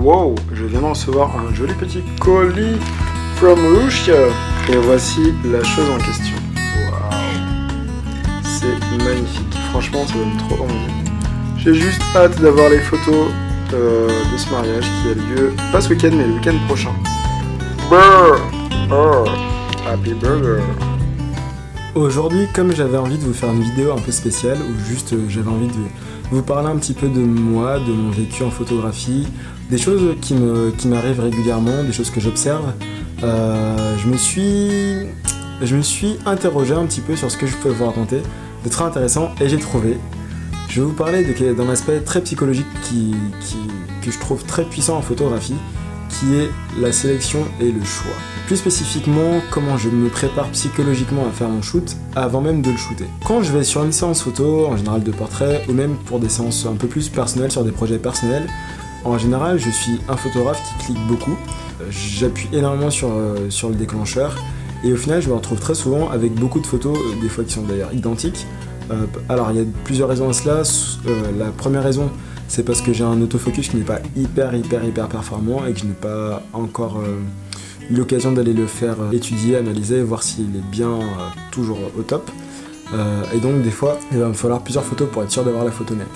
Wow, je viens de recevoir un joli petit colis from Russia. Et voici la chose en question. Waouh, c'est magnifique. Franchement, ça donne trop envie. J'ai juste hâte d'avoir les photos de ce mariage qui a lieu, pas ce week-end, mais le week-end prochain. Brrr. Oh, happy burger. Aujourd'hui, comme j'avais envie de vous faire une vidéo un peu spéciale, où juste j'avais envie de vous parler un petit peu de moi, de mon vécu en photographie, des choses qui m'arrivent régulièrement, des choses que j'observe, je me suis interrogé un petit peu sur ce que je pouvais vous raconter de très intéressant, et j'ai trouvé. Je vais vous parler d'un aspect très psychologique que je trouve très puissant en photographie, qui est la sélection et le choix. Plus spécifiquement, comment je me prépare psychologiquement à faire mon shoot avant même de le shooter. Quand je vais sur une séance photo, en général de portrait, ou même pour des séances un peu plus personnelles, sur des projets personnels, en général, je suis un photographe qui clique beaucoup. J'appuie énormément sur le déclencheur, et au final, je me retrouve très souvent avec beaucoup de photos, des fois qui sont d'ailleurs identiques. Alors, il y a plusieurs raisons à cela. La première raison, c'est parce que j'ai un autofocus qui n'est pas hyper performant et que je n'ai pas encore eu l'occasion d'aller le faire étudier, analyser, voir s'il est bien toujours au top. Et donc des fois, il va me falloir plusieurs photos pour être sûr d'avoir la photo nette.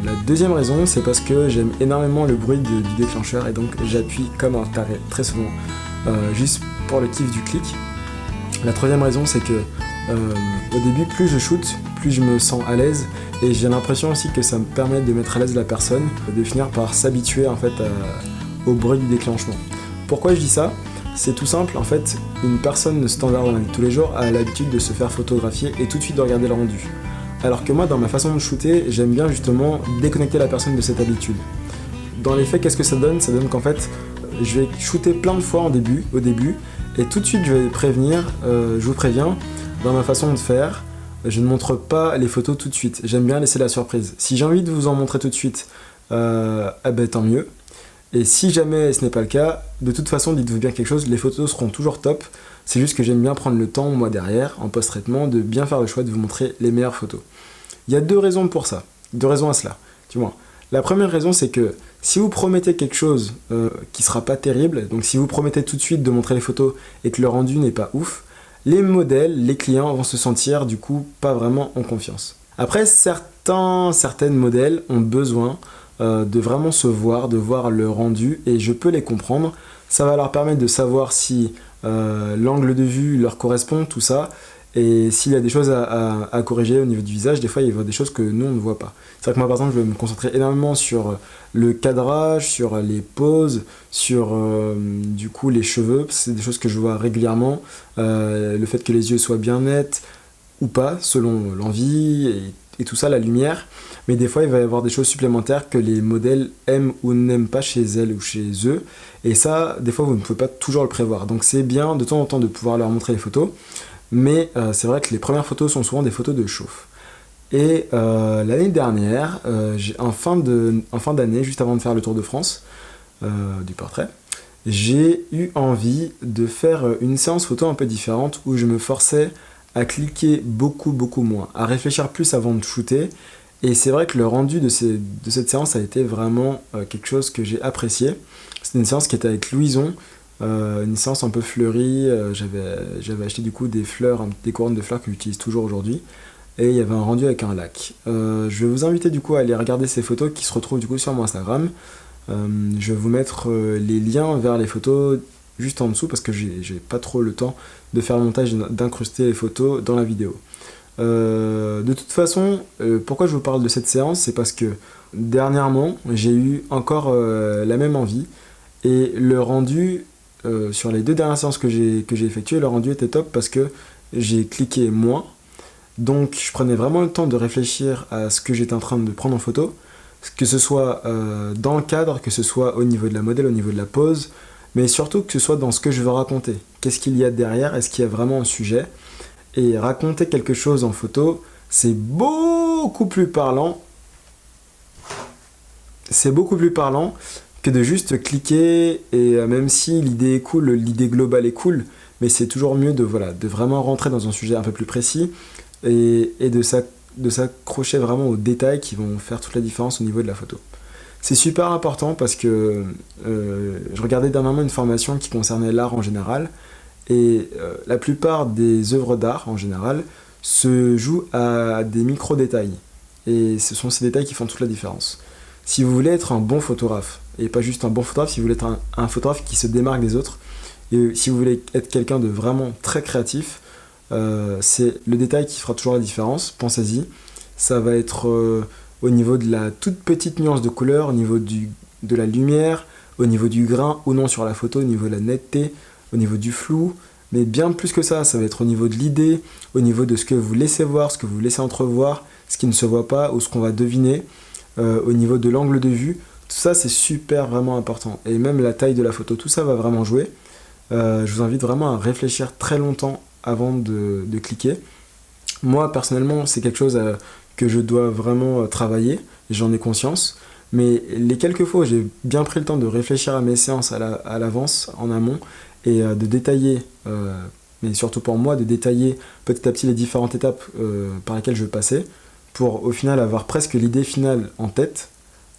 La deuxième raison, c'est parce que j'aime énormément le bruit du déclencheur, et donc j'appuie comme un taré très souvent, juste pour le kiff du clic. La troisième raison, c'est que au début, plus je shoot, plus je me sens à l'aise, et j'ai l'impression aussi que ça me permet de mettre à l'aise la personne, de finir par s'habituer en fait au bruit du déclenchement. Pourquoi je dis ça ? C'est tout simple, en fait, une personne standard dans la vie de tous les jours a l'habitude de se faire photographier et tout de suite de regarder le rendu. Alors que moi, dans ma façon de shooter, j'aime bien justement déconnecter la personne de cette habitude. Dans les faits, qu'est-ce que ça donne ? Ça donne qu'en fait, je vais shooter plein de fois au début, et tout de suite je vais prévenir, je vous préviens, dans ma façon de faire, je ne montre pas les photos tout de suite. J'aime bien laisser la surprise. Si j'ai envie de vous en montrer tout de suite, tant mieux. Et si jamais ce n'est pas le cas, de toute façon, dites-vous bien quelque chose, les photos seront toujours top. C'est juste que j'aime bien prendre le temps, moi derrière, en post-traitement, de bien faire le choix de vous montrer les meilleures photos. Il y a deux raisons pour ça, deux raisons à cela, du moins. La première raison, c'est que si vous promettez quelque chose qui sera pas terrible, donc si vous promettez tout de suite de montrer les photos et que le rendu n'est pas ouf, les modèles, les clients vont se sentir du coup pas vraiment en confiance. Après, certaines modèles ont besoin de vraiment se voir, de voir le rendu, et je peux les comprendre. Ça va leur permettre de savoir si l'angle de vue leur correspond, tout ça, et s'il y a des choses à corriger au niveau du visage. Des fois il y a des choses que nous on ne voit pas. C'est vrai que moi par exemple je vais me concentrer énormément sur le cadrage, sur les poses, sur du coup les cheveux, c'est des choses que je vois régulièrement, le fait que les yeux soient bien nets ou pas selon l'envie, et tout ça, la lumière. Mais des fois il va y avoir des choses supplémentaires que les modèles aiment ou n'aiment pas chez elles ou chez eux, et ça des fois vous ne pouvez pas toujours le prévoir. Donc c'est bien de temps en temps de pouvoir leur montrer les photos, mais c'est vrai que les premières photos sont souvent des photos de chauffe. Et l'année dernière, en fin d'année, juste avant de faire le Tour de France du portrait, j'ai eu envie de faire une séance photo un peu différente, où je me forçais à cliquer beaucoup moins, à réfléchir plus avant de shooter. Et c'est vrai que le rendu de cette séance a été vraiment quelque chose que j'ai apprécié. C'était une séance qui était avec Louison, une séance un peu fleurie. J'avais acheté du coup des fleurs, des couronnes de fleurs que j'utilise toujours aujourd'hui, et il y avait un rendu avec un lac. Je vais vous inviter du coup à aller regarder ces photos qui se retrouvent du coup sur mon Instagram. Je vais vous mettre les liens vers les photos juste en dessous, parce que j'ai pas trop le temps de faire le montage, d'incruster les photos dans la vidéo. De toute façon, pourquoi je vous parle de cette séance, c'est parce que dernièrement j'ai eu encore la même envie, et le rendu sur les 2 dernières séances que j'ai effectuées, le rendu était top parce que j'ai cliqué moins, donc je prenais vraiment le temps de réfléchir à ce que j'étais en train de prendre en photo, que ce soit dans le cadre, que ce soit au niveau de la modèle, au niveau de la pose, mais surtout que ce soit dans ce que je veux raconter. Qu'est-ce qu'il y a derrière? Est-ce qu'il y a vraiment un sujet? Et raconter quelque chose en photo, c'est beaucoup plus parlant. C'est beaucoup plus parlant que de juste cliquer, et même si l'idée est cool, l'idée globale est cool, mais c'est toujours mieux de vraiment rentrer dans un sujet un peu plus précis, et de s'accrocher vraiment aux détails qui vont faire toute la différence au niveau de la photo. C'est super important parce que je regardais dernièrement une formation qui concernait l'art en général, et la plupart des œuvres d'art en général se jouent à des micro-détails. Et ce sont ces détails qui font toute la différence. Si vous voulez être un bon photographe, et pas juste un bon photographe, si vous voulez être un photographe qui se démarque des autres, et si vous voulez être quelqu'un de vraiment très créatif, c'est le détail qui fera toujours la différence, pensez-y. Ça va être au niveau de la toute petite nuance de couleur, au niveau de la lumière, au niveau du grain ou non sur la photo, au niveau de la netteté, au niveau du flou, mais bien plus que ça va être au niveau de l'idée, au niveau de ce que vous laissez voir, ce que vous laissez entrevoir, ce qui ne se voit pas ou ce qu'on va deviner, au niveau de l'angle de vue. Tout ça, c'est super vraiment important. Et même la taille de la photo, tout ça va vraiment jouer. Je vous invite vraiment à réfléchir très longtemps avant de cliquer. Moi, personnellement, c'est quelque chose que je dois vraiment travailler, j'en ai conscience. Mais les quelques fois où j'ai bien pris le temps de réfléchir à mes séances à l'avance, en amont, et de détailler, mais surtout pour moi, de détailler petit à petit les différentes étapes par lesquelles je passais, pour au final avoir presque l'idée finale en tête,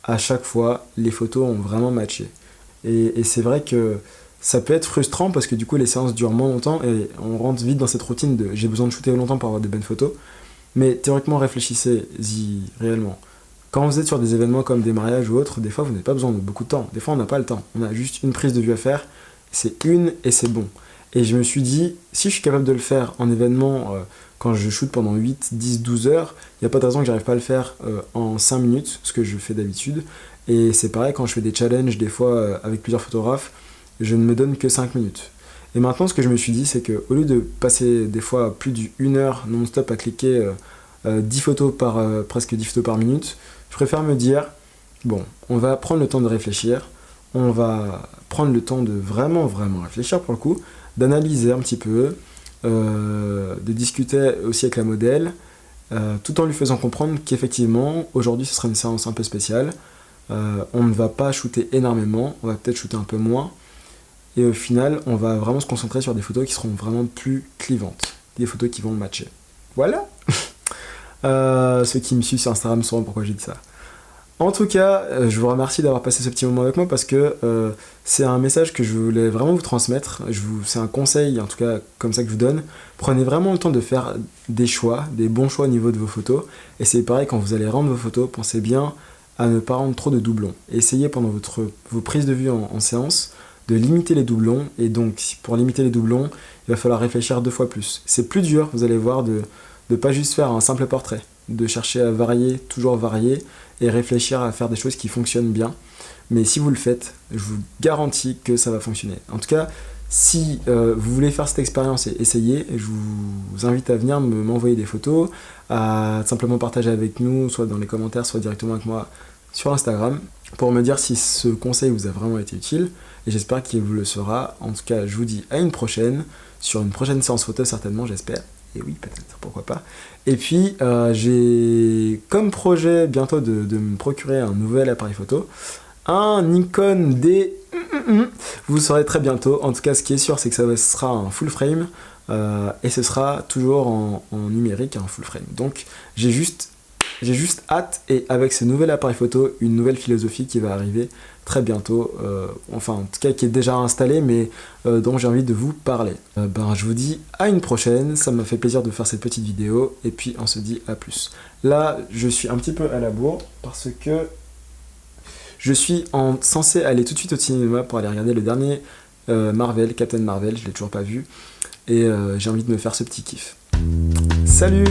à chaque fois, les photos ont vraiment matché. Et c'est vrai que ça peut être frustrant parce que du coup les séances durent moins longtemps et on rentre vite dans cette routine de j'ai besoin de shooter longtemps pour avoir de bonnes photos. Mais théoriquement, réfléchissez-y réellement. Quand vous êtes sur des événements comme des mariages ou autres, des fois vous n'avez pas besoin de beaucoup de temps. Des fois on n'a pas le temps. On a juste une prise de vue à faire, c'est une et c'est bon. Et je me suis dit, si je suis capable de le faire en événement quand je shoot pendant 8, 10, 12 heures, il n'y a pas de raison que j'arrive pas à le faire en 5 minutes, ce que je fais d'habitude. Et c'est pareil quand je fais des challenges, des fois avec plusieurs photographes, je ne me donne que 5 minutes. Et maintenant, ce que je me suis dit, c'est qu'au lieu de passer des fois plus d'une heure non-stop à cliquer 10 photos presque 10 photos par minute, je préfère me dire, bon, on va prendre le temps de réfléchir, on va prendre le temps de vraiment, vraiment réfléchir pour le coup, d'analyser un petit peu, de discuter aussi avec la modèle, tout en lui faisant comprendre qu'effectivement, aujourd'hui, ce sera une séance un peu spéciale. On ne va pas shooter énormément, on va peut-être shooter un peu moins. Et au final, on va vraiment se concentrer sur des photos qui seront vraiment plus clivantes. Des photos qui vont matcher. Voilà. Ceux qui me suivent sur Instagram sauront pourquoi j'ai dit ça. En tout cas, je vous remercie d'avoir passé ce petit moment avec moi parce que c'est un message que je voulais vraiment vous transmettre. C'est un conseil, en tout cas comme ça que je vous donne. Prenez vraiment le temps de faire des choix, des bons choix au niveau de vos photos. Et c'est pareil, quand vous allez rendre vos photos, pensez bien à ne pas rendre trop de doublons. Essayez pendant vos prises de vue en séance de limiter les doublons, et donc pour limiter les doublons, il va falloir réfléchir 2 fois plus. C'est plus dur, vous allez voir, de ne pas juste faire un simple portrait, de chercher à varier, toujours varier, et réfléchir à faire des choses qui fonctionnent bien. Mais si vous le faites, je vous garantis que ça va fonctionner. En tout cas, si vous voulez faire cette expérience et essayer, je vous invite à venir m'envoyer des photos, à simplement partager avec nous, soit dans les commentaires, soit directement avec moi sur Instagram, pour me dire si ce conseil vous a vraiment été utile, et j'espère qu'il vous le sera. En tout cas, je vous dis à une prochaine, sur une prochaine séance photo certainement, j'espère. Et oui, peut-être, pourquoi pas. Et puis, j'ai comme projet bientôt de me procurer un nouvel appareil photo, un Nikon D. Vous le saurez très bientôt. En tout cas, ce qui est sûr, c'est que ça sera un full frame, et ce sera toujours en numérique, un full frame. Donc, j'ai juste hâte, et avec ce nouvel appareil photo, une nouvelle philosophie qui va arriver très bientôt, enfin en tout cas qui est déjà installée, mais dont j'ai envie de vous parler. Je vous dis à une prochaine, ça m'a fait plaisir de faire cette petite vidéo, et puis on se dit à plus. Là, je suis un petit peu à la bourre, parce que je suis censé aller tout de suite au cinéma pour aller regarder le dernier Marvel, Captain Marvel, je l'ai toujours pas vu, et j'ai envie de me faire ce petit kiff. Salut!